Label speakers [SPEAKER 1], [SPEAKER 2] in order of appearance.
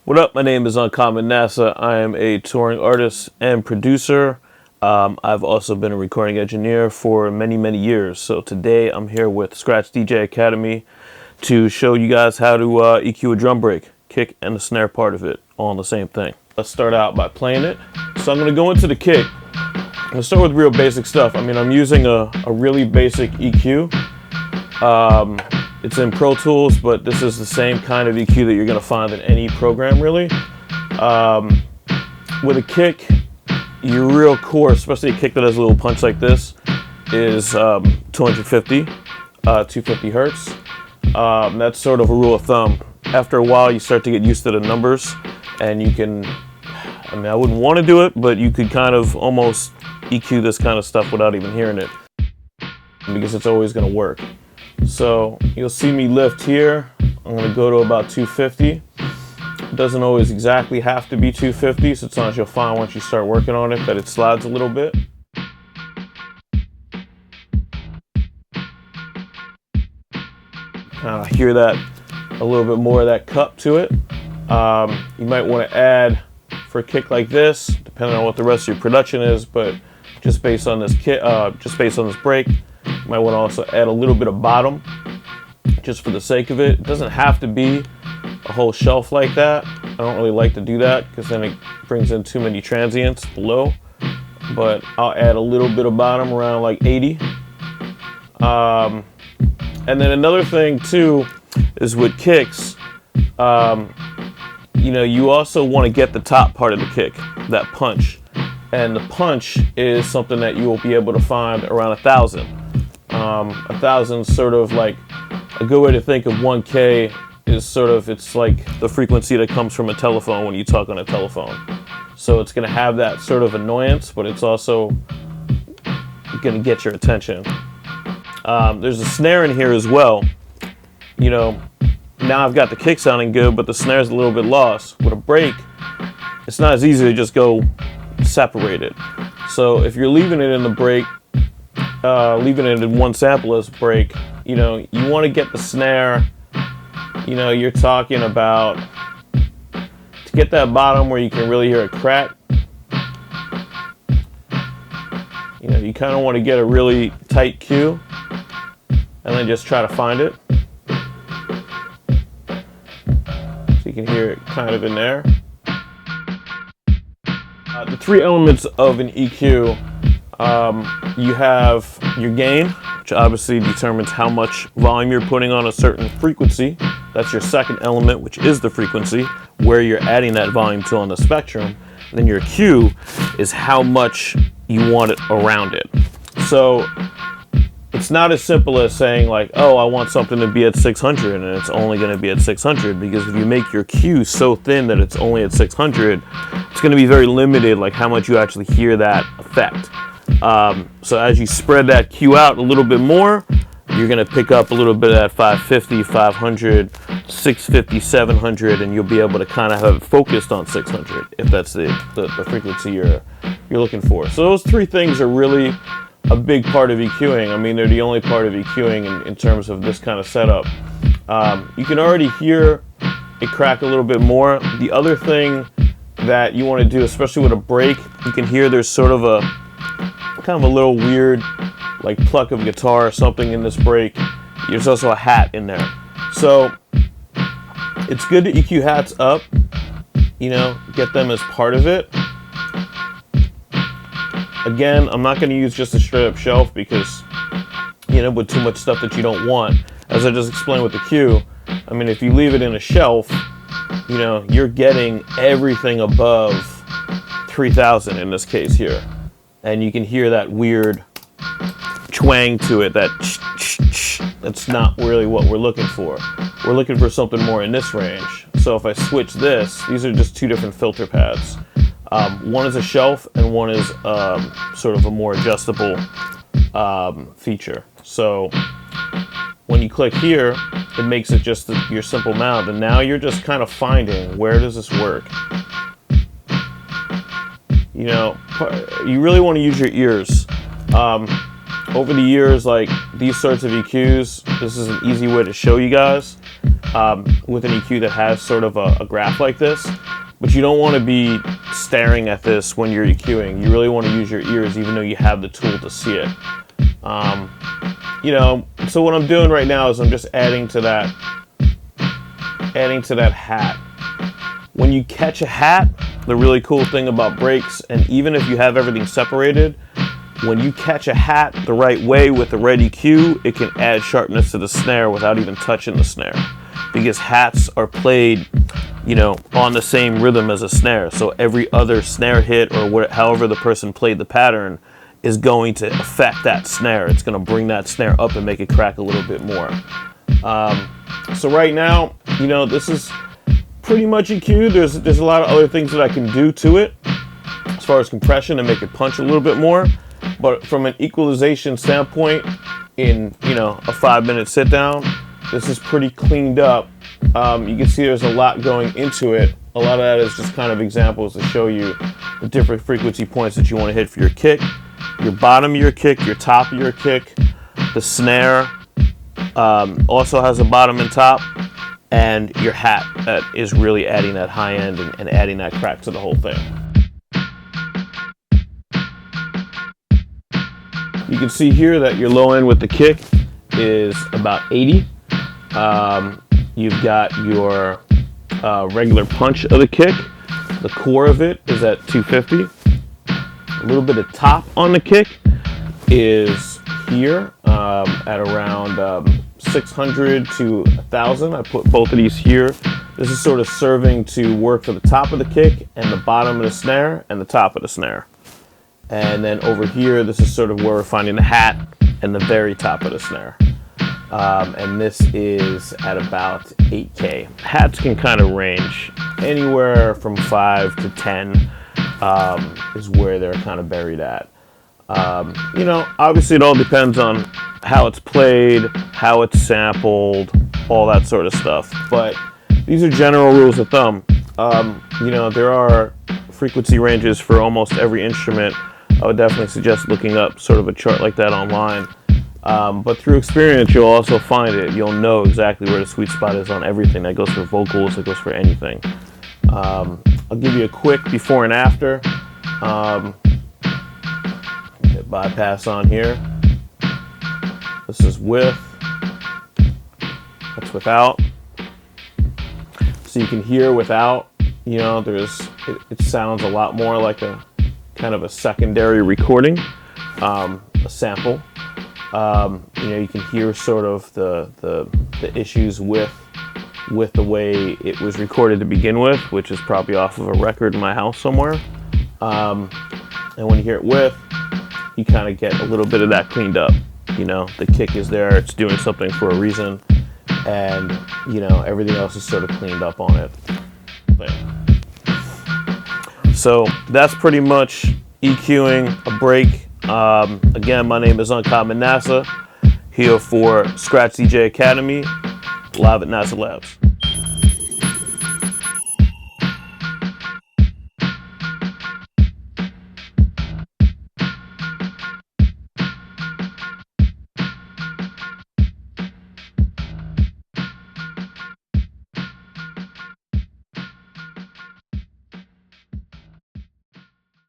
[SPEAKER 1] What up? My name is Uncommon NASA. I am a touring artist and producer. I've also been a recording engineer for many years. So today I'm here with Scratch DJ Academy to show you guys how to EQ a drum break, kick and the snare part of it, all in the same thing. Let's start out by playing it. So I'm going to go into the kick. I'm going to start with real basic stuff. I mean, I'm using a really basic EQ. It's in Pro Tools, but this is the same kind of EQ that you're going to find in any program, really. With a kick, your real core, especially a kick that has a little punch like this, is 250 hertz. That's sort of a rule of thumb. After a while, you start to get used to the numbers, and you can, I mean, I wouldn't want to do it, but you could kind of almost EQ this kind of stuff without even hearing it, because it's always going to work. So you'll see me lift here. I'm going to go to about 250. It doesn't always exactly have to be 250, so sometimes you'll find once you start working on it that it slides a little bit. Hear that, a little bit more of that cup to it. You might want to add, for a kick like this, depending on what the rest of your production is, but just based on this break, you might want to also add a little bit of bottom, just for the sake of it. It doesn't have to be a whole shelf like that. I don't really like to do that because then it brings in too many transients below. But I'll add a little bit of bottom around like 80. And then another thing too is with kicks, you know, you also want to get the top part of the kick, that punch. And the punch is something that you will be able to find around 1,000. 1,000 is sort of like a good way to think of 1K is sort of, it's like the frequency that comes from a telephone when you talk on a telephone. So it's going to have that sort of annoyance, but it's also going to get your attention. There's a snare in here as well. You know, now I've got the kick sounding good, but the snare's a little bit lost. With a break, it's not as easy to just go separate it. So if you're leaving it in the break, leaving it in one sample as a break, you know, you want to get the snare, you know, you're talking about, to get that bottom where you can really hear it crack, you know, you kind of want to get a really tight cue and then just try to find it. So you can hear it kind of in there. The three elements of an EQ, you have your gain, which obviously determines how much volume you're putting on a certain frequency. That's your second element, which is the frequency, where you're adding that volume to on the spectrum. And then your Q is how much you want it around it. So it's not as simple as saying like, oh, I want something to be at 600 and it's only going to be at 600, because if you make your Q so thin that it's only at 600, it's going to be very limited, like how much you actually hear that effect. So as you spread that Q out a little bit more, you're going to pick up a little bit of that 550, 500, 650, 700, and you'll be able to kind of have it focused on 600 if that's the frequency you're looking for. So those three things are really a big part of EQing. I mean, they're the only part of EQing in terms of this kind of setup. You can already hear it crack a little bit more. The other thing that you want to do, especially with a break, you can hear there's sort of a kind of a little weird like pluck of guitar or something in this break. There's also a hat in there. So it's good to EQ hats up, you know, get them as part of it. Again, I'm not going to use just a straight up shelf because, you know, with too much stuff that you don't want. As I just explained with the Q, I mean, if you leave it in a shelf, you know, you're getting everything above 3,000 in this case here. And you can hear that weird twang to it, that that's not really what we're looking for. We're looking for something more in this range. So if I switch this, these are just two different filter pads. One is a shelf and one is sort of a more adjustable feature. So when you click here, it makes it just your simple mount, and now you're just kind of finding, where does this work? You know, you really want to use your ears. Over the years, like these sorts of EQs, this is an easy way to show you guys. with an EQ that has sort of a graph like this, but you don't want to be staring at this when you're EQing. You really want to use your ears, even though you have the tool to see it. You know, so what I'm doing right now is I'm just adding to that hat. When you catch a hat, the really cool thing about breaks, and even if you have everything separated, when you catch a hat the right way with the right EQ, it can add sharpness to the snare without even touching the snare. Because hats are played, you know, on the same rhythm as a snare. So every other snare hit, or however the person played the pattern, is going to affect that snare. It's going to bring that snare up and make it crack a little bit more. So right now, you know, this is pretty much EQ. There's a lot of other things that I can do to it as far as compression and make it punch a little bit more. But from an equalization standpoint, in, you know, a 5-minute sit down, this is pretty cleaned up. You can see there's a lot going into it. A lot of that is just kind of examples to show you the different frequency points that you want to hit for your kick, your bottom of your kick, your top of your kick. The snare also has a bottom and top, and your hat that is really adding that high end and adding that crack to the whole thing. You can see here that your low end with the kick is about 80. You've got your regular punch of the kick. The core of it is at 250. A little bit of top on the kick is here at around 600 to 1,000. I put both of these here. This is sort of serving to work for the top of the kick and the bottom of the snare and the top of the snare. And then over here, this is sort of where we're finding the hat and the very top of the snare. And this is at about 8K. Hats can kind of range anywhere from 5 to 10 is where they're kind of buried at. You know, obviously it all depends on how it's played, how it's sampled, all that sort of stuff. But these are general rules of thumb. You know, there are frequency ranges for almost every instrument. I would definitely suggest looking up sort of a chart like that online. But through experience, you'll also find it. You'll know exactly where the sweet spot is on everything. That goes for vocals, it goes for anything. I'll give you a quick before and after. Hit bypass on here. This is with. That's without. So you can hear without, you know, it sounds a lot more like a kind of a secondary recording, a sample. You know, you can hear sort of the issues with the way it was recorded to begin with, which is probably off of a record in my house somewhere. And when you hear it with, you kind of get a little bit of that cleaned up. You know, the kick is there, it's doing something for a reason, and, you know, everything else is sort of cleaned up on it. So that's pretty much EQing a break. Again, my name is Uncommon NASA, here for Scratch DJ Academy, live at NASA Labs.